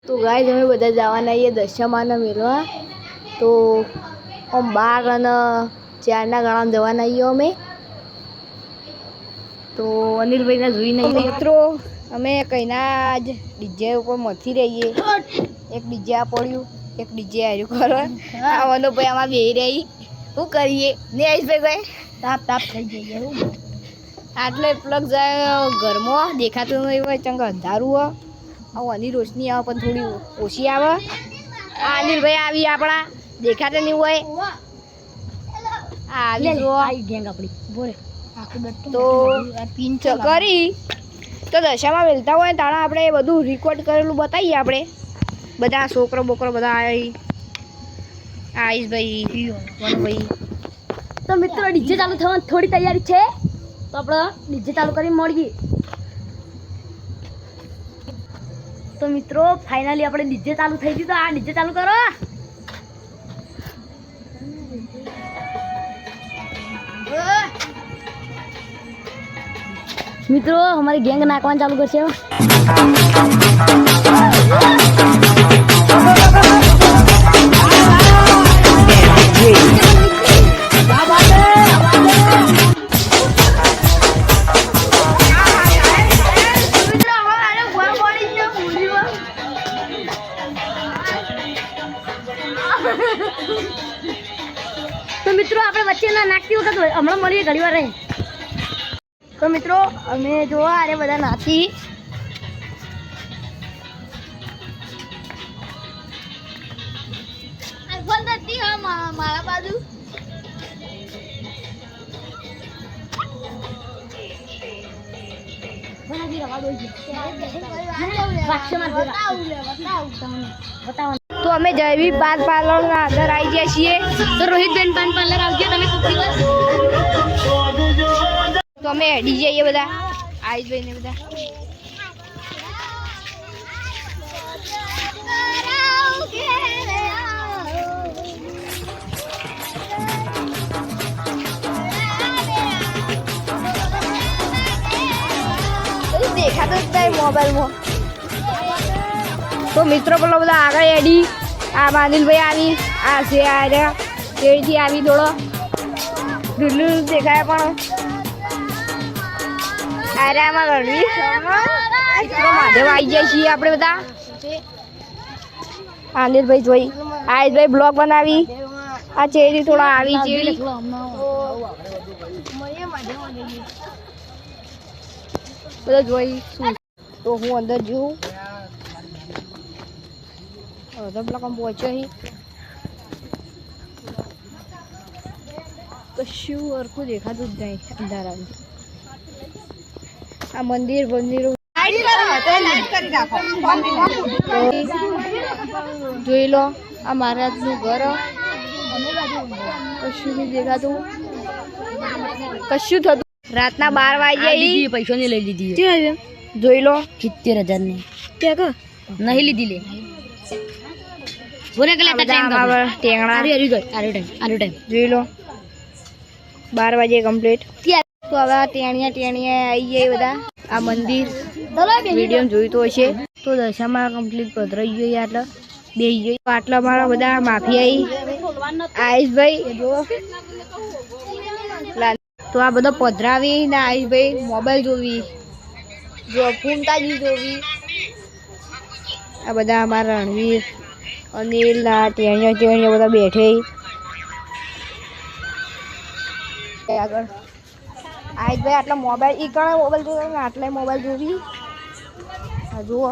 તો ગાઈસ અમે બધા જવાના છીએ દશામાના મેળવા. તો આમ 12 અને 4ના ગાળામાં જવાના છીએ અમે. તો અનિલભાઈના જોઈને મિત્રો અમે કઈના જ ડીજે ઉપર મથી રહીએ. એક ડીજે આ પડ્યું, એક ડીજે આર્યું કરો આવવાનો ભાઈ આમાં બેહી રહી. શું કરીએ ને આઈશભાઈ તાપ થઈ જઈએ. આટલે પ્લગ જાય ઘરમાં દેખાતું નહીં હોય ચંગ અંધારું હોય. આની રોશની આવે પણ થોડી ઓછી આવે. અનિલભાઈ આવી આપણા દેખાતા નહીં હોય. આવી જો ગેંગ આપણી બોલે તો પિંચ કરી તો દશામાં વેલતા હોય તાણા આપણે બધું રેકોર્ડ કરેલું બતાવીએ. આપણે બધા છોકરો બોકરો બધા આઈશભાઈ વનભાઈ. તો મિત્રો ડીજે ચાલુ થવાની થોડી તૈયારી છે તો આપણે ડીજે ચાલુ કરીને મળીએ. તો મિત્રો ફાઇનલી આપણે ડીજે ચાલુ થઈ ગયું. તો આ ડીજે ચાલુ કરો. મિત્રો અમારી ગેંગ નાખવાનું ચાલુ કરશે. તો મિત્રો આપણે વચ્ચે ના નાખતી વખત હમણાં મળીએ ઘણી વાર રહે. તો મિત્રો અમે જોવા અરે બધા નાચી. મારા બાજુ તો અમે જયવી પાન પાર્લર ના અંદર આવી ગયા છીએ. તો રોહિતબેન પાન પાર્લર આવજો તમે. તો અમે હેડી જઈએ બધા આયુષભાઈ ને બધા. દેખાતો જ નહીં મોબાઈલમાં. તો મિત્રો પેલો બધા આગળ એડી આ અનિલભાઈ આવી આ છે આ તેડીથી આવી દોડો ડુલ્લુ દેખાય પણ અરે આમાં રણવી મહાદેવ આવી જાય છીએ આપણે બધા. અનિલભાઈ જોઈ આયુષભાઈ બ્લોગ બનાવી આ ચેડી થોડા આવી ચેડી બધા જોઈ શું. તો હું અંદર જોઉં અડધો બ્લોક આમ પહોંચ્યો અહીં કશું હરખું દેખાતું જ નહીં અંધારામાં. આ મંદિરો જોઈ લો. આ મહારાજનું ઘર કશું નહીં દેખાતું કશું થતું. રાતના 12 વાગ્યા પૈસા ની લઈ લીધી જોઈ લો 70,000 ની નહીં લીધી લે. જોઈ લો 12 વાગે કમ્પ્લીટ. તો હવે ટેણિયા આવી જાય બધા. આ મંદિર વિડીયો જોયું તો હશે. તો દશામાં કમ્પ્લીટ પધરાઈ ગયો એટલે બેસી ગઈ. આટલા મારા બધા માફી આવી આયુષભાઈ તો આ બધો પધરાવી ને આયુષભાઈ મોબાઈલ જોવી જો ફૂમતાજી જોવી. આ બધા અમારા રણવીર અનિલ ના ટેણિયા બધા બેઠે આગળ. આયુષભાઈ આટલા મોબાઈલ ઈ કણા મોબાઈલ જોવે ને આટલા મોબાઈલ જોવી. જુઓ